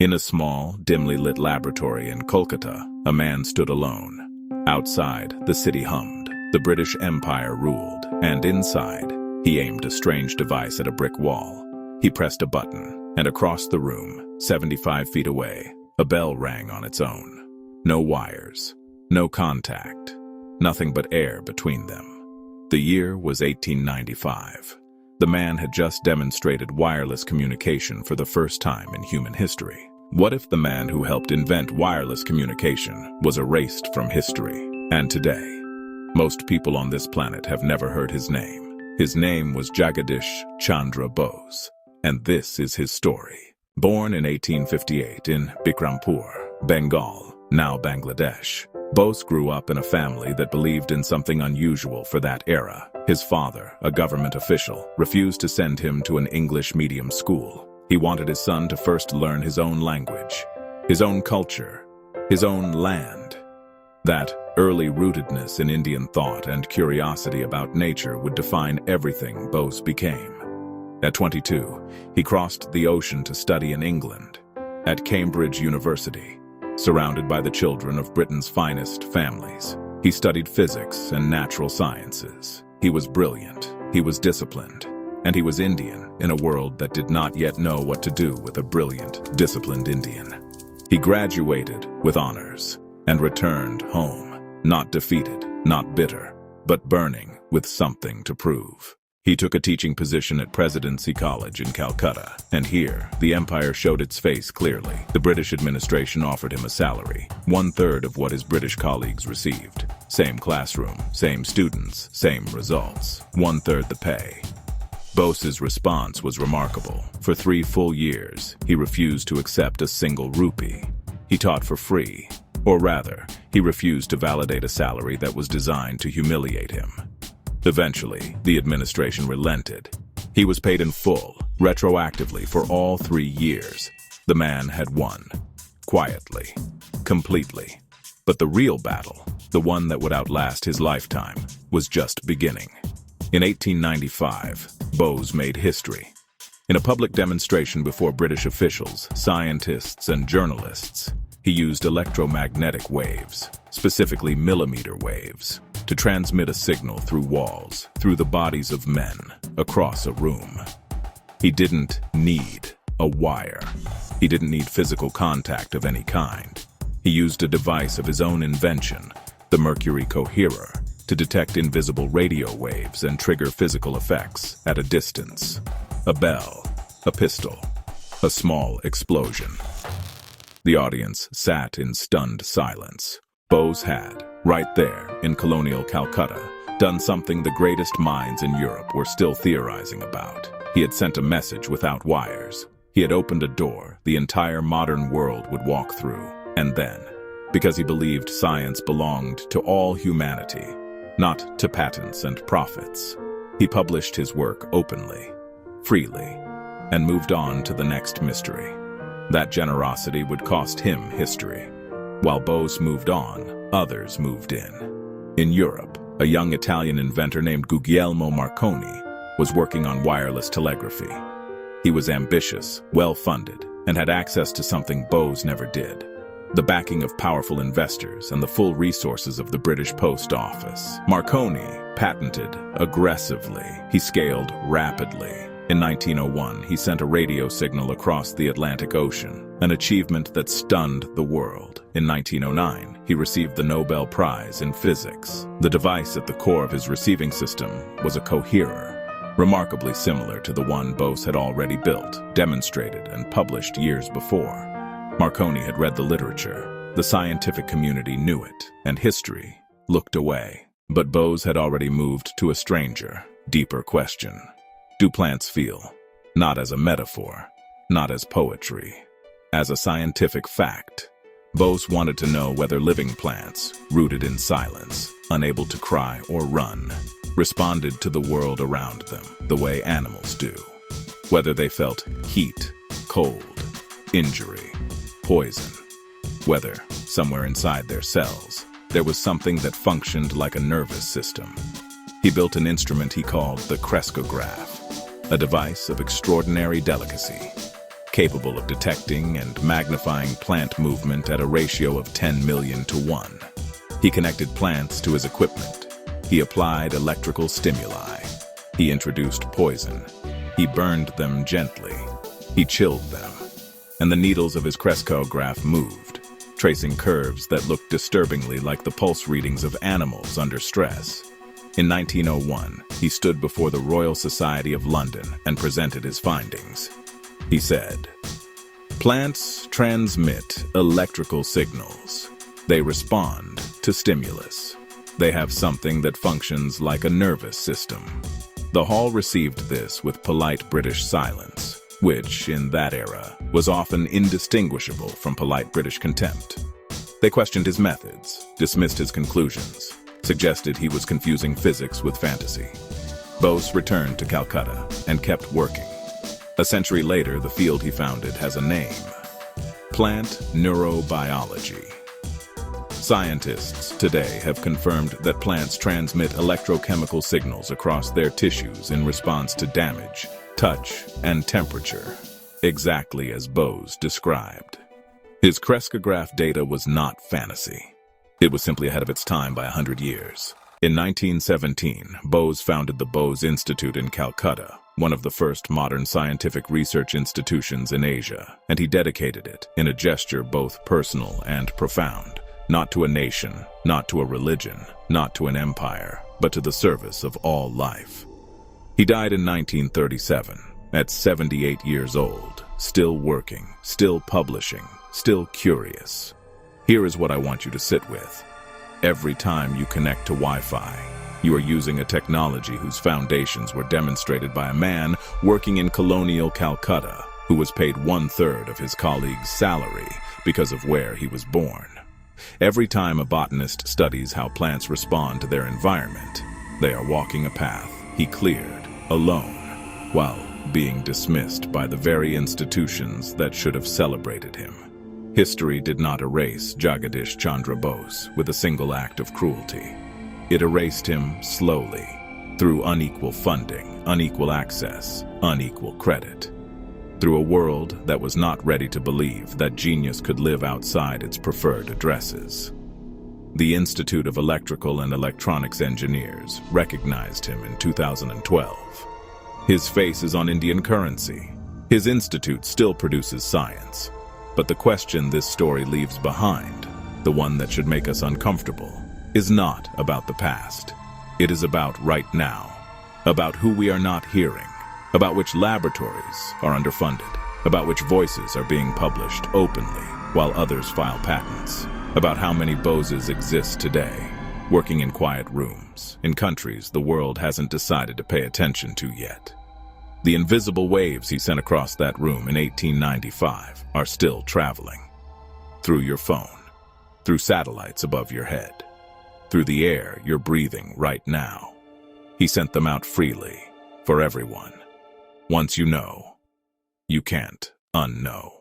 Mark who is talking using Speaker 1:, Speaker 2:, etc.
Speaker 1: In a small, dimly lit laboratory in Kolkata, a man stood alone. Outside, the city hummed, the British Empire ruled, and inside, he aimed a strange device at a brick wall. He pressed a button, and across the room, 75 feet away, a bell rang on its own. No wires, no contact, nothing but air between them. The year was 1895. The man had just demonstrated wireless communication for the first time in human history. What if the man who helped invent wireless communication was erased from history? And today, most people on this planet have never heard his name. His name was Jagadish Chandra Bose, and this is his story. Born in 1858 in Bikrampur, Bengal, now Bangladesh, Bose grew up in a family that believed in something unusual for that era. His father, a government official, refused to send him to an English medium school. He wanted his son to first learn his own language, his own culture, his own land. That early rootedness in Indian thought and curiosity about nature would define everything Bose became. At 22, he crossed the ocean to study in England, at Cambridge University, surrounded by the children of Britain's finest families. He studied physics and natural sciences. He was brilliant, he was disciplined, and he was Indian in a world that did not yet know what to do with a brilliant, disciplined Indian. He graduated with honors and returned home, not defeated, not bitter, but burning with something to prove. He took a teaching position at Presidency College in Calcutta, and here, the empire showed its face clearly. The British administration offered him a salary, 1/3 of what his British colleagues received. Same classroom, same students, same results, 1/3 the pay. Bose's response was remarkable. For 3 full years, he refused to accept a single rupee. He taught for free, or rather, he refused to validate a salary that was designed to humiliate him. Eventually, the administration relented. He was paid in full, retroactively for all 3 years. The man had won. Quietly. Completely. But the real battle, the one that would outlast his lifetime, was just beginning. In 1895, Bose made history. In a public demonstration before British officials, scientists, and journalists, he used electromagnetic waves, specifically millimeter waves, to transmit a signal through walls, through the bodies of men, across a room. He didn't need a wire. He didn't need physical contact of any kind. He used a device of his own invention, the mercury coherer, to detect invisible radio waves and trigger physical effects at a distance. A bell, a pistol, a small explosion. The audience sat in stunned silence. Bose had, right there in Colonial Calcutta, done something the greatest minds in Europe were still theorizing about. He had sent a message without wires. He had opened a door the entire modern world would walk through. And then, because he believed science belonged to all humanity, not to patents and profits, he published his work openly, freely, and moved on to the next mystery. That generosity would cost him history. While Bose moved on, others moved in. In Europe, a young Italian inventor named Guglielmo Marconi was working on wireless telegraphy. He was ambitious, well-funded, and had access to something Bose never did: the backing of powerful investors and the full resources of the British Post Office. Marconi patented aggressively. He scaled rapidly. In 1901, he sent a radio signal across the Atlantic Ocean, an achievement that stunned the world. In 1909, he received the Nobel Prize in physics. The device at the core of his receiving system was a coherer, remarkably similar to the one Bose had already built, demonstrated, and published years before. Marconi had read the literature. The scientific community knew it, and history looked away. But Bose had already moved to a stranger, deeper question. Do plants feel? Not as a metaphor, not as poetry, as a scientific fact. Bose wanted to know whether living plants, rooted in silence, unable to cry or run, responded to the world around them the way animals do. Whether they felt heat, cold, injury, poison. Whether, somewhere inside their cells, there was something that functioned like a nervous system. He built an instrument he called the Crescograph, a device of extraordinary delicacy, capable of detecting and magnifying plant movement at a ratio of 10 million to 1. He connected plants to his equipment. He applied electrical stimuli. He introduced poison. He burned them gently. He chilled them. And the needles of his Crescograph moved, tracing curves that looked disturbingly like the pulse readings of animals under stress. In 1901, he stood before the Royal Society of London and presented his findings. He said, "Plants transmit electrical signals. They respond to stimulus. They have something that functions like a nervous system." The hall received this with polite British silence, which, in that era, was often indistinguishable from polite British contempt. They questioned his methods, dismissed his conclusions, suggested he was confusing physics with fantasy. Bose returned to Calcutta and kept working. A century later, the field he founded has a name: plant neurobiology. Scientists today have confirmed that plants transmit electrochemical signals across their tissues in response to damage, touch, and temperature, exactly as Bose described. His Crescograph data was not fantasy. It was simply ahead of its time by 100 years. In 1917, Bose founded the Bose Institute in Calcutta, one of the first modern scientific research institutions in Asia, and he dedicated it in a gesture both personal and profound. Not to a nation, not to a religion, not to an empire, but to the service of all life. He died in 1937, at 78 years old, still working, still publishing, still curious. Here is what I want you to sit with. Every time you connect to Wi-Fi, you are using a technology whose foundations were demonstrated by a man working in Colonial Calcutta, who was paid 1/3 of his colleague's salary because of where he was born. Every time a botanist studies how plants respond to their environment, they are walking a path he cleared, alone, while being dismissed by the very institutions that should have celebrated him. History did not erase Jagadish Chandra Bose with a single act of cruelty. It erased him slowly, through unequal funding, unequal access, unequal credit. Through a world that was not ready to believe that genius could live outside its preferred addresses. The Institute of Electrical and Electronics Engineers recognized him in 2012. His face is on Indian currency. His institute still produces science. But the question this story leaves behind, the one that should make us uncomfortable, is not about the past. It is about right now, about who we are not hearing, about which laboratories are underfunded, about which voices are being published openly while others file patents, about how many Boses exist today, working in quiet rooms, in countries the world hasn't decided to pay attention to yet. The invisible waves he sent across that room in 1895 are still traveling. Through your phone, through satellites above your head, through the air you're breathing right now. He sent them out freely, for everyone. Once you know, you can't unknow.